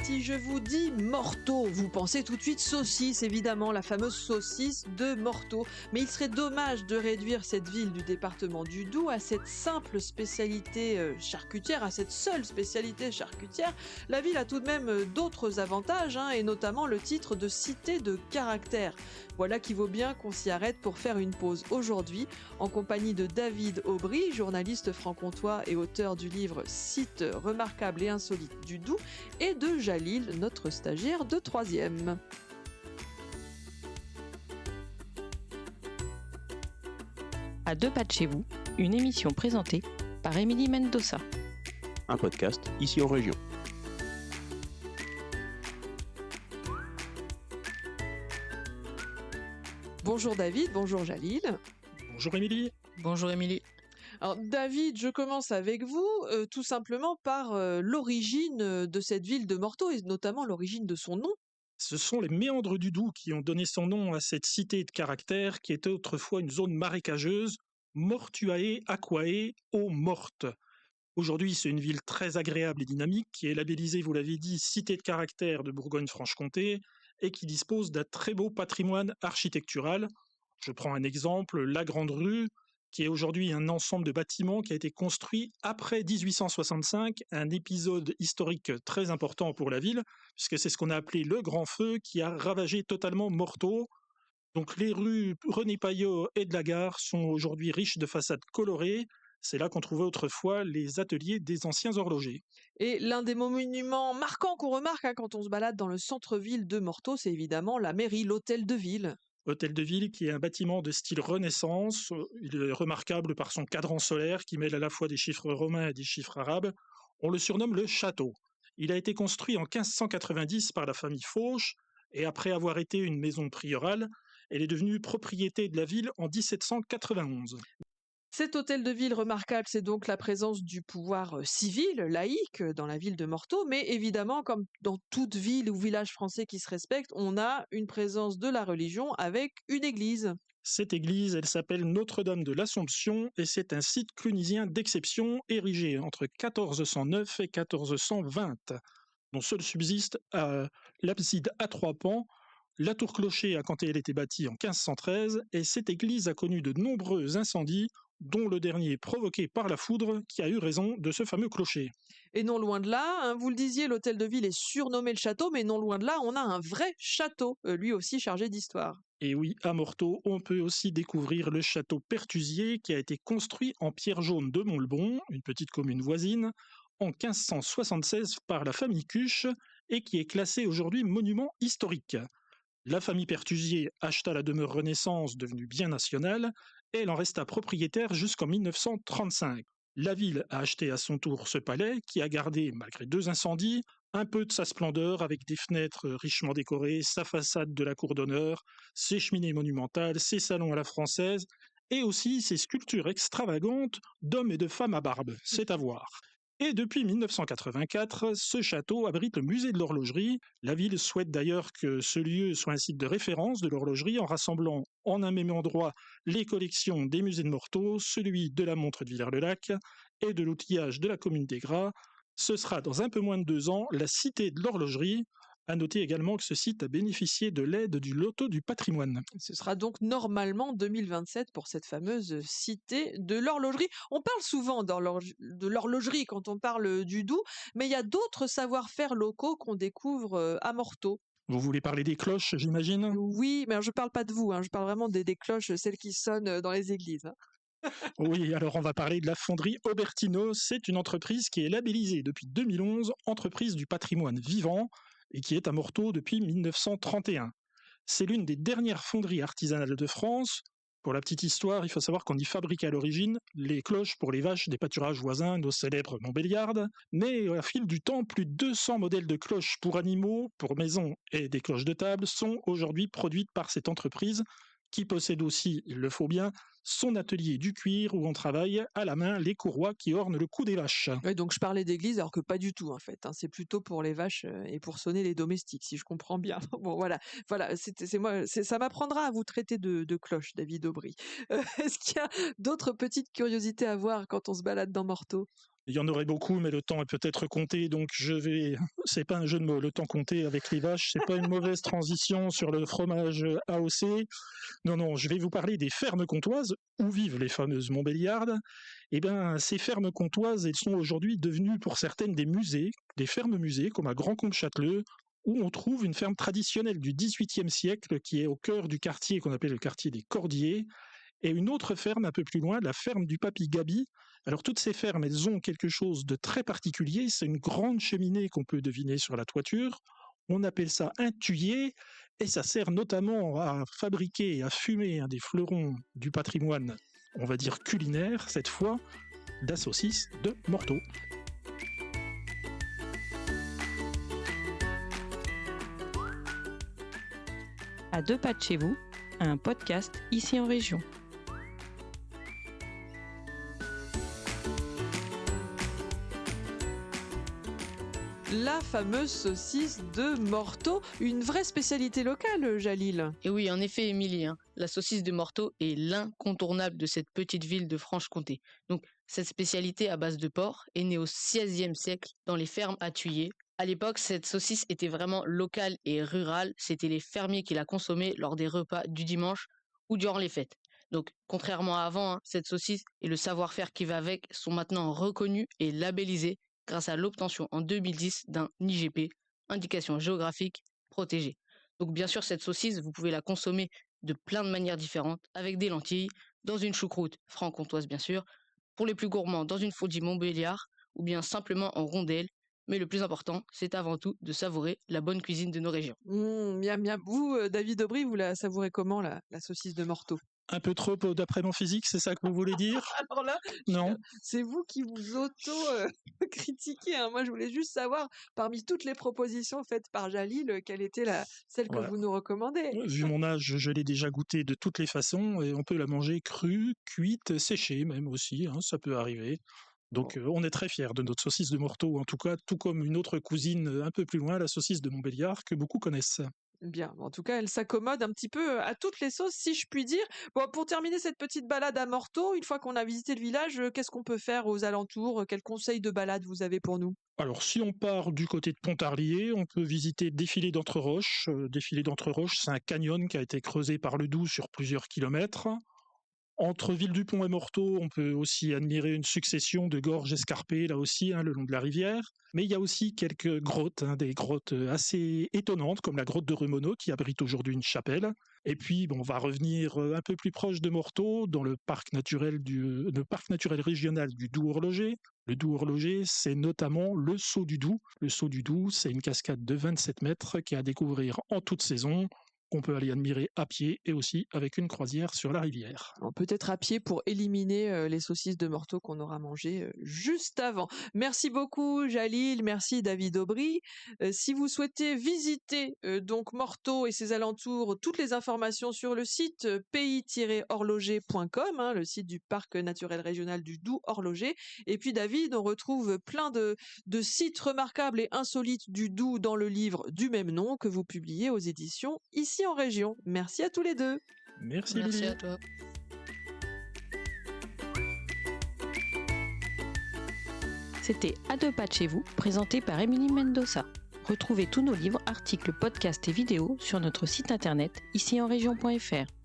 Si je vous dis Morteau, vous pensez tout de suite saucisse, évidemment, la fameuse saucisse de Morteau. Mais il serait dommage de réduire cette ville du département du Doubs à cette simple spécialité charcutière, à cette seule spécialité charcutière. La ville a tout de même d'autres avantages, et notamment le titre de cité de caractère. Voilà qui vaut bien qu'on s'y arrête pour faire une pause aujourd'hui, en compagnie de David Aubry, journaliste franc-comtois et auteur du livre « Sites remarquables et insolites du Doubs », et de Jalil, notre stagiaire de 3e. À deux pas de chez vous, une émission présentée par Émilie Mendoza. Un podcast ici en région. Bonjour David, bonjour Jalil. Bonjour Émilie. Bonjour Émilie. Alors David, je commence avec vous, tout simplement par l'origine de cette ville de Morteau, et notamment l'origine de son nom. Ce sont les méandres du Doubs qui ont donné son nom à cette cité de caractère qui était autrefois une zone marécageuse, Mortuae Aquae eau morte. Aujourd'hui, c'est une ville très agréable et dynamique qui est labellisée, vous l'avez dit, cité de caractère de Bourgogne-Franche-Comté et qui dispose d'un très beau patrimoine architectural. Je prends un exemple, la Grande Rue, qui est aujourd'hui un ensemble de bâtiments qui a été construit après 1865, un épisode historique très important pour la ville, puisque c'est ce qu'on a appelé le Grand Feu, qui a ravagé totalement Morteau. Donc les rues René Paillot et de la Gare sont aujourd'hui riches de façades colorées. C'est là qu'on trouvait autrefois les ateliers des anciens horlogers. Et l'un des monuments marquants qu'on remarque quand on se balade dans le centre-ville de Morteau, c'est évidemment la mairie, l'hôtel de ville. Hôtel de Ville, qui est un bâtiment de style Renaissance. Il est remarquable par son cadran solaire qui mêle à la fois des chiffres romains et des chiffres arabes. On le surnomme le château. Il a été construit en 1590 par la famille Fauche, et après avoir été une maison priorale, elle est devenue propriété de la ville en 1791. Cet hôtel de ville remarquable, c'est donc la présence du pouvoir civil, laïque, dans la ville de Morteau, mais évidemment, comme dans toute ville ou village français qui se respecte, on a une présence de la religion avec une église. Cette église, elle s'appelle Notre-Dame de l'Assomption et c'est un site clunisien d'exception érigé entre 1409 et 1420, dont seul subsiste l'abside à 3 pans. La tour-clocher a quand elle été bâtie en 1513 et cette église a connu de nombreux incendies, dont le dernier provoqué par la foudre qui a eu raison de ce fameux clocher. Et non loin de là, vous le disiez, l'hôtel de ville est surnommé le château, mais non loin de là, on a un vrai château, lui aussi chargé d'histoire. Et oui, à Morteau, on peut aussi découvrir le château Pertusier qui a été construit en pierre jaune de Montlebrun, une petite commune voisine, en 1576 par la famille Cuche et qui est classé aujourd'hui monument historique. La famille Pertusier acheta la demeure Renaissance devenue bien nationale et elle en resta propriétaire jusqu'en 1935. La ville a acheté à son tour ce palais qui a gardé, malgré 2 incendies, un peu de sa splendeur avec des fenêtres richement décorées, sa façade de la cour d'honneur, ses cheminées monumentales, ses salons à la française et aussi ses sculptures extravagantes d'hommes et de femmes à barbe. C'est à voir. Et depuis 1984, ce château abrite le musée de l'horlogerie. La ville souhaite d'ailleurs que ce lieu soit un site de référence de l'horlogerie en rassemblant en un même endroit les collections des musées de Morteau, celui de la montre de Villers-le-Lac et de l'outillage de la commune des Gras. Ce sera dans un peu moins de 2 ans la cité de l'horlogerie. À noter également que ce site a bénéficié de l'aide du loto du patrimoine. Ce sera donc normalement 2027 pour cette fameuse cité de l'horlogerie. On parle souvent de l'horlogerie quand on parle du Doubs, mais il y a d'autres savoir-faire locaux qu'on découvre à Morteau. Vous voulez parler des cloches, j'imagine ? Oui, mais je parle pas de vous, je parle vraiment des cloches, celles qui sonnent dans les églises. Oui, alors on va parler de la fonderie Aubertino. C'est une entreprise qui est labellisée depuis 2011, entreprise du patrimoine vivant, et qui est à Morteau depuis 1931. C'est l'une des dernières fonderies artisanales de France. Pour la petite histoire, il faut savoir qu'on y fabriquait à l'origine les cloches pour les vaches des pâturages voisins, nos célèbres Montbéliardes, mais au fil du temps, plus de 200 modèles de cloches pour animaux, pour maisons et des cloches de table sont aujourd'hui produites par cette entreprise qui possède aussi, il le faut bien, son atelier du cuir où on travaille à la main les courroies qui ornent le cou des vaches. Ouais, donc je parlais d'église alors que pas du tout en fait. C'est plutôt pour les vaches et pour sonner les domestiques, si je comprends bien. Bon voilà, c'est moi, ça m'apprendra à vous traiter de cloche, David Aubry. Est-ce qu'il y a d'autres petites curiosités à voir quand on se balade dans Morteau ? Il y en aurait beaucoup, mais le temps est peut-être compté, donc c'est pas un jeu de mots, le temps compté avec les vaches, c'est pas une mauvaise transition sur le fromage AOC. Non, je vais vous parler des fermes comtoises, où vivent les fameuses Montbéliardes. Eh bien, ces fermes comtoises, elles sont aujourd'hui devenues pour certaines des musées, des fermes musées, comme à Grand-Combe-Châteleux, où on trouve une ferme traditionnelle du XVIIIe siècle, qui est au cœur du quartier qu'on appelle le quartier des Cordiers, et une autre ferme un peu plus loin, la ferme du Papy Gaby. Alors toutes ces fermes, elles ont quelque chose de très particulier, c'est une grande cheminée qu'on peut deviner sur la toiture, on appelle ça un thuyer, et ça sert notamment à fabriquer et à fumer un des fleurons du patrimoine, on va dire culinaire cette fois, la saucisse de Morteau. À 2 pas de chez vous, un podcast ici en région. La fameuse saucisse de Morteau, une vraie spécialité locale, Jalil. Et oui, en effet, Émilie, la saucisse de Morteau est l'incontournable de cette petite ville de Franche-Comté. Donc, cette spécialité à base de porc est née au XVIe siècle dans les fermes à Thuyer. À l'époque, cette saucisse était vraiment locale et rurale. C'était les fermiers qui la consommaient lors des repas du dimanche ou durant les fêtes. Donc, contrairement à avant, cette saucisse et le savoir-faire qui va avec sont maintenant reconnus et labellisés grâce à l'obtention en 2010 d'un IGP, indication géographique protégée. Donc bien sûr, cette saucisse, vous pouvez la consommer de plein de manières différentes, avec des lentilles, dans une choucroute franc-comtoise bien sûr, pour les plus gourmands dans une fondue Montbéliard, ou bien simplement en rondelles. Mais le plus important, c'est avant tout de savourer la bonne cuisine de nos régions. Miam, miam. Vous, David Aubry, vous la savourez comment, la saucisse de Morteau? Un peu trop d'après mon physique, c'est ça que vous voulez dire? Alors là, Non. c'est vous qui vous auto-critiquez. Moi, je voulais juste savoir, parmi toutes les propositions faites par Jalil, quelle était celle que vous nous recommandez? Vu mon âge, je l'ai déjà goûtée de toutes les façons, et on peut la manger crue, cuite, séchée même aussi, ça peut arriver. Donc on est très fiers de notre saucisse de Morteau, en tout cas, tout comme une autre cousine un peu plus loin, la saucisse de Montbéliard, que beaucoup connaissent. Bien, en tout cas, elle s'accommode un petit peu à toutes les sauces, si je puis dire. Bon, pour terminer cette petite balade à Morteau, une fois qu'on a visité le village, qu'est-ce qu'on peut faire aux alentours? Quels conseils de balade vous avez pour nous? Alors, si on part du côté de Pontarlier, on peut visiter Défilé d'Entreroches. Défilé d'Entreroches, c'est un canyon qui a été creusé par le Doubs sur plusieurs kilomètres. Entre Ville-du-Pont et Morteau, on peut aussi admirer une succession de gorges escarpées, là aussi, le long de la rivière. Mais il y a aussi quelques grottes, des grottes assez étonnantes, comme la grotte de Remonot, qui abrite aujourd'hui une chapelle. Et puis, on va revenir un peu plus proche de Morteau, dans le parc naturel régional du Doubs-Horloger. Le Doubs-Horloger, c'est notamment le Saut du Doubs. Le Saut du Doubs, c'est une cascade de 27 mètres qui est à découvrir en toute saison, qu'on peut aller admirer à pied et aussi avec une croisière sur la rivière. Peut-être à pied pour éliminer les saucisses de Morteau qu'on aura mangées juste avant. Merci beaucoup Jalil, merci David Aubry. Si vous souhaitez visiter donc Morteau et ses alentours, toutes les informations sur le site pays-horloger.com, le site du parc naturel régional du Doubs-Horloger. Et puis David, on retrouve plein de sites remarquables et insolites du Doubs dans le livre du même nom que vous publiez aux éditions Ici en région. Merci à tous les deux. Merci Merci à toi. C'était À 2 pas de chez vous, présenté par Émilie Mendoza. Retrouvez tous nos livres, articles, podcasts et vidéos sur notre site internet ici-en-région.fr.